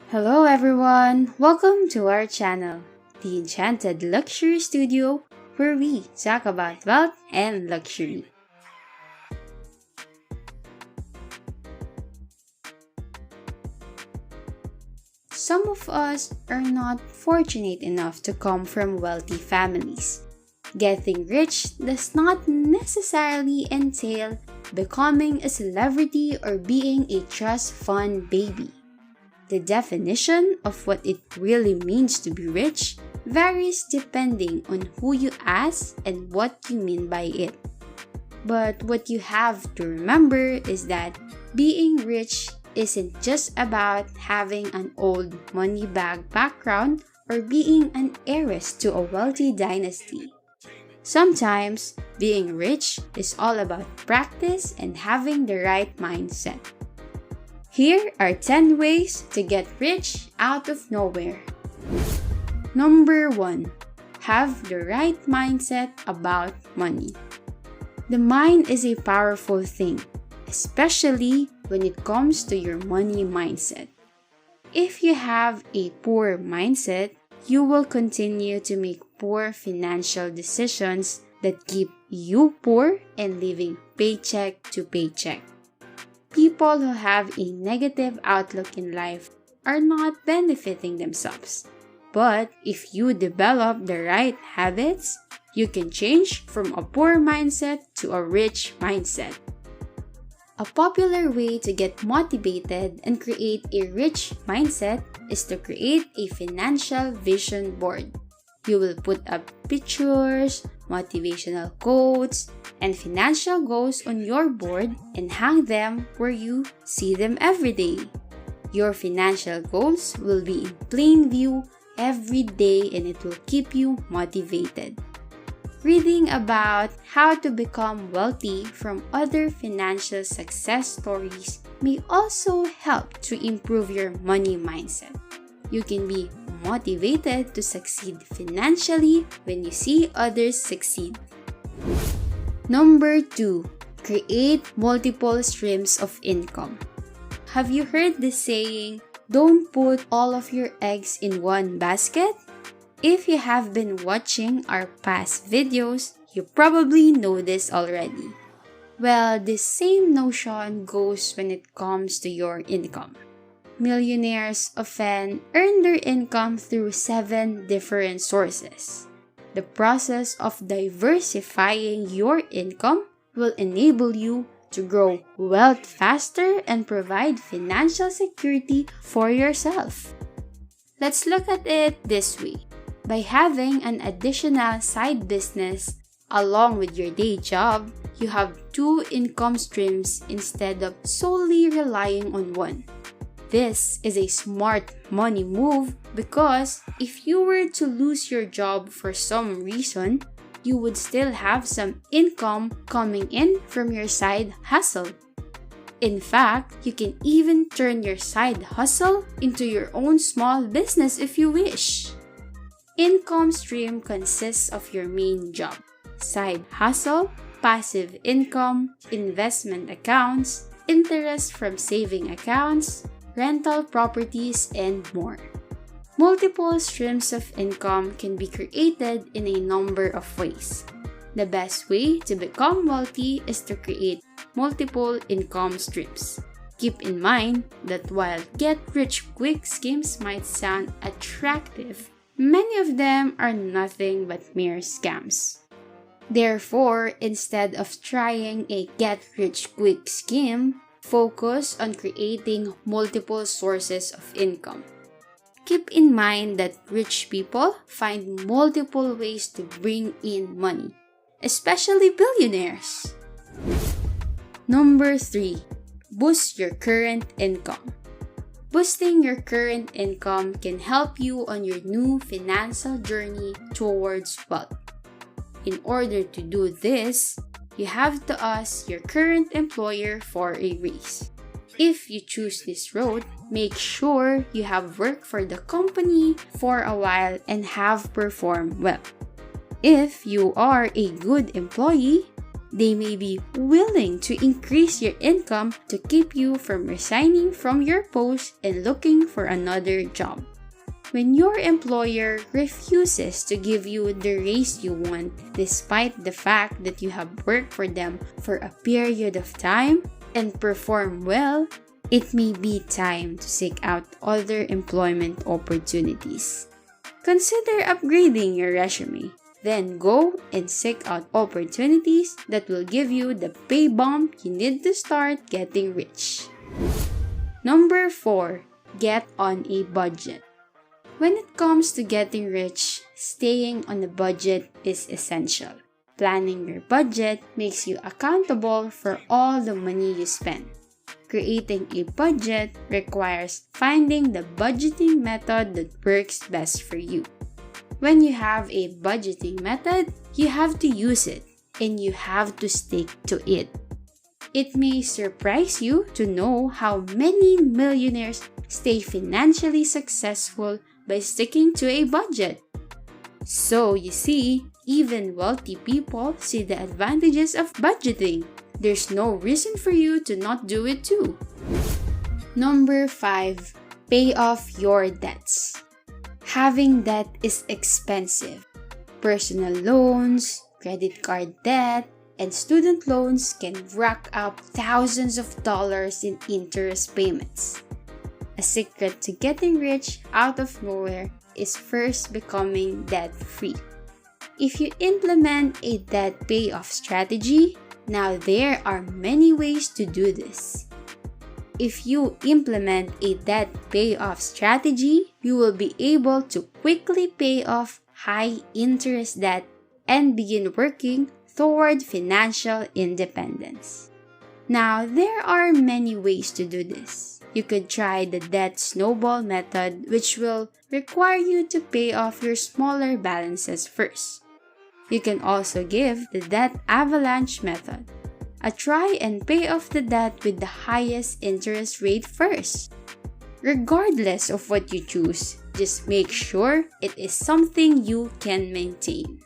Hello everyone! Welcome to our channel, the Enchanted Luxury Studio, where we talk about wealth and luxury. Some of us are not fortunate enough to come from wealthy families. Getting rich does not necessarily entail becoming a celebrity or being a trust fund baby. The definition of what it really means to be rich varies depending on who you ask and what you mean by it. But what you have to remember is that being rich isn't just about having an old money bag background or being an heiress to a wealthy dynasty. Sometimes, being rich is all about practice and having the right mindset. Here are 10 ways to get rich out of nowhere. Number 1. Have the right mindset about money. The mind is a powerful thing, especially when it comes to your money mindset. If you have a poor mindset, you will continue to make poor financial decisions that keep you poor and living paycheck to paycheck. People who have a negative outlook in life are not benefiting themselves. But if you develop the right habits, you can change from a poor mindset to a rich mindset. A popular way to get motivated and create a rich mindset is to create a financial vision board. You will put up pictures, motivational quotes, and financial goals on your board and hang them where you see them every day. Your financial goals will be in plain view every day and it will keep you motivated. Reading about how to become wealthy from other financial success stories may also help to improve your money mindset. You can be motivated to succeed financially when you see others succeed. Number 2. Create multiple streams of income. Have you heard the saying, don't put all of your eggs in one basket? If you have been watching our past videos, you probably know this already. Well, the same notion goes when it comes to your income. Millionaires often earn their income through 7 different sources. The process of diversifying your income will enable you to grow wealth faster and provide financial security for yourself. Let's look at it this way. By having an additional side business along with your day job, you have 2 income streams instead of solely relying on one. This is a smart money move because if you were to lose your job for some reason, you would still have some income coming in from your side hustle. In fact, you can even turn your side hustle into your own small business if you wish. Income stream consists of your main job, side hustle, passive income, investment accounts, interest from saving accounts, rental properties, and more. Multiple streams of income can be created in a number of ways. The best way to become wealthy is to create multiple income streams. Keep in mind that while get-rich-quick schemes might sound attractive, many of them are nothing but mere scams. Therefore, instead of trying a get-rich-quick scheme, focus on creating multiple sources of income. Keep in mind that rich people find multiple ways to bring in money, especially billionaires. Number 3. Boost your current income. Boosting your current income can help you on your new financial journey towards wealth. In order to do this, you have to ask your current employer for a raise. If you choose this road, make sure you have worked for the company for a while and have performed well. If you are a good employee, They may be willing to increase your income to keep you from resigning from your post and looking for another job. When your employer refuses to give you the raise you want, despite the fact that you have worked for them for a period of time and perform well, it may be time to seek out other employment opportunities. Consider upgrading your resume. Then go and seek out opportunities that will give you the pay bump you need to start getting rich. Number 4. Get on a budget. When it comes to getting rich, staying on a budget is essential. Planning your budget makes you accountable for all the money you spend. Creating a budget requires finding the budgeting method that works best for you. When you have a budgeting method, you have to use it and you have to stick to it. It may surprise you to know how many millionaires stay financially successful by sticking to a budget. So you see, even wealthy people see the advantages of budgeting. There's no reason for you to not do it too. Number 5. Pay off your debts. Having debt is expensive. Personal loans, credit card debt, and student loans can rack up thousands of dollars in interest payments. A secret to getting rich out of nowhere is first becoming debt-free. If you implement a debt payoff strategy, now there are many ways to do this. If you implement a debt payoff strategy, you will be able to quickly pay off high-interest debt and begin working toward financial independence. Now, there are many ways to do this. You could try the debt snowball method, which will require you to pay off your smaller balances first. You can also give the debt avalanche method, a try and pay off the debt with the highest interest rate first. Regardless of what you choose, just make sure it is something you can maintain.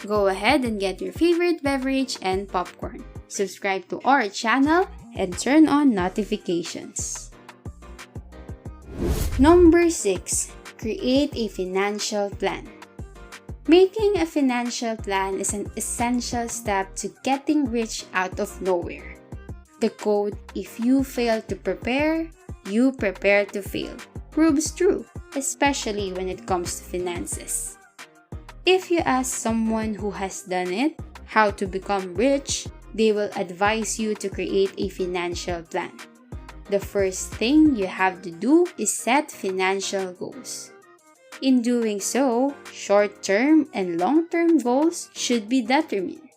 Go ahead and get your favorite beverage and popcorn. Subscribe to our channel and turn on notifications. Number 6. Create a financial plan. Making a financial plan is an essential step to getting rich out of nowhere. The quote, "If you fail to prepare, you prepare to fail," proves true, especially when it comes to finances. If you ask someone who has done it how to become rich, they will advise you to create a financial plan. The first thing you have to do is set financial goals. In doing so, short-term and long-term goals should be determined.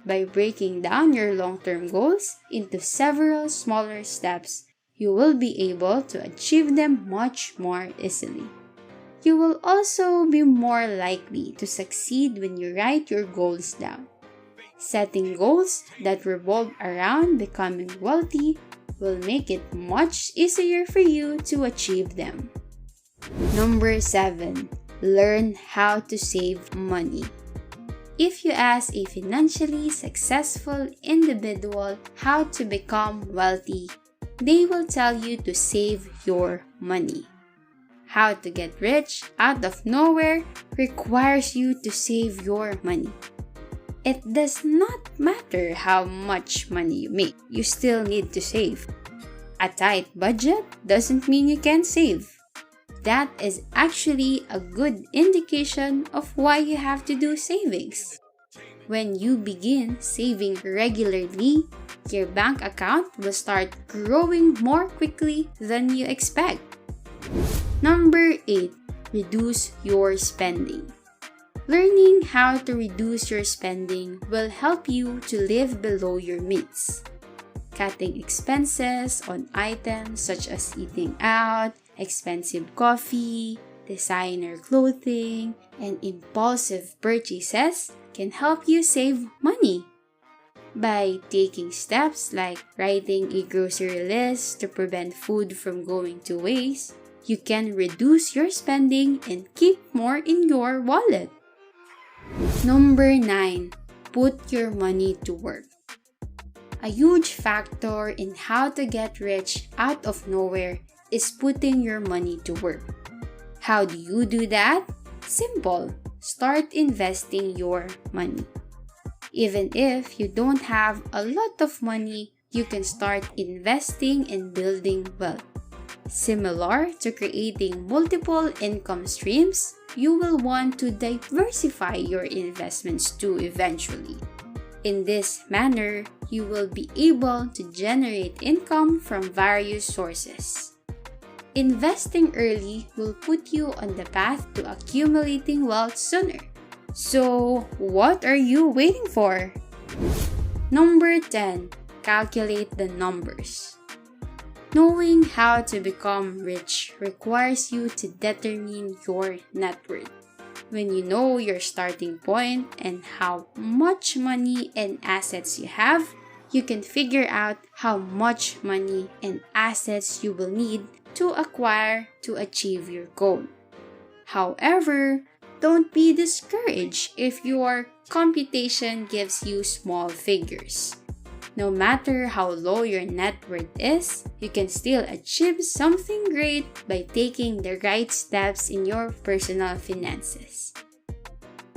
By breaking down your long-term goals into several smaller steps, you will be able to achieve them much more easily. You will also be more likely to succeed when you write your goals down. Setting goals that revolve around becoming wealthy will make it much easier for you to achieve them. Number 7. Learn how to save money. If you ask a financially successful individual how to become wealthy, they will tell you to save your money. How to get rich out of nowhere requires you to save your money. It does not matter how much money you make, you still need to save. A tight budget doesn't mean you can't save. That is actually a good indication of why you have to do savings. When you begin saving regularly, your bank account will start growing more quickly than you expect. Number 8. Reduce your spending. Learning how to reduce your spending will help you to live below your means. Cutting expenses on items such as eating out, expensive coffee, designer clothing, and impulsive purchases can help you save money. By taking steps like writing a grocery list to prevent food from going to waste, you can reduce your spending and keep more in your wallet. Number 9. put your money to work. A huge factor in how to get rich out of nowhere is putting your money to work. How do you do that? Simple. Start investing your money. Even if you don't have a lot of money, you can start investing and building wealth. Similar to creating multiple income streams, you will want to diversify your investments too eventually. In this manner, you will be able to generate income from various sources. Investing early will put you on the path to accumulating wealth sooner. So, what are you waiting for? Number 10. Calculate the numbers. Knowing how to become rich requires you to determine your net worth. When you know your starting point and how much money and assets you have, you can figure out how much money and assets you will need to acquire to achieve your goal. However, don't be discouraged if your computation gives you small figures. No matter how low your net worth is, you can still achieve something great by taking the right steps in your personal finances.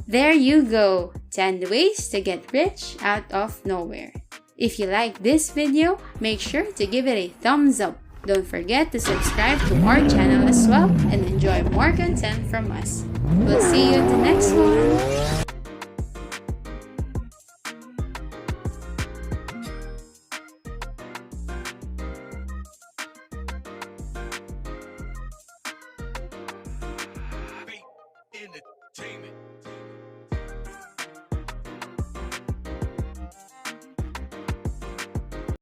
There you go, 10 ways to get rich out of nowhere. If you like this video, make sure to give it a thumbs up. Don't forget to subscribe to our channel as well and enjoy more content from us. We'll see you in the next one.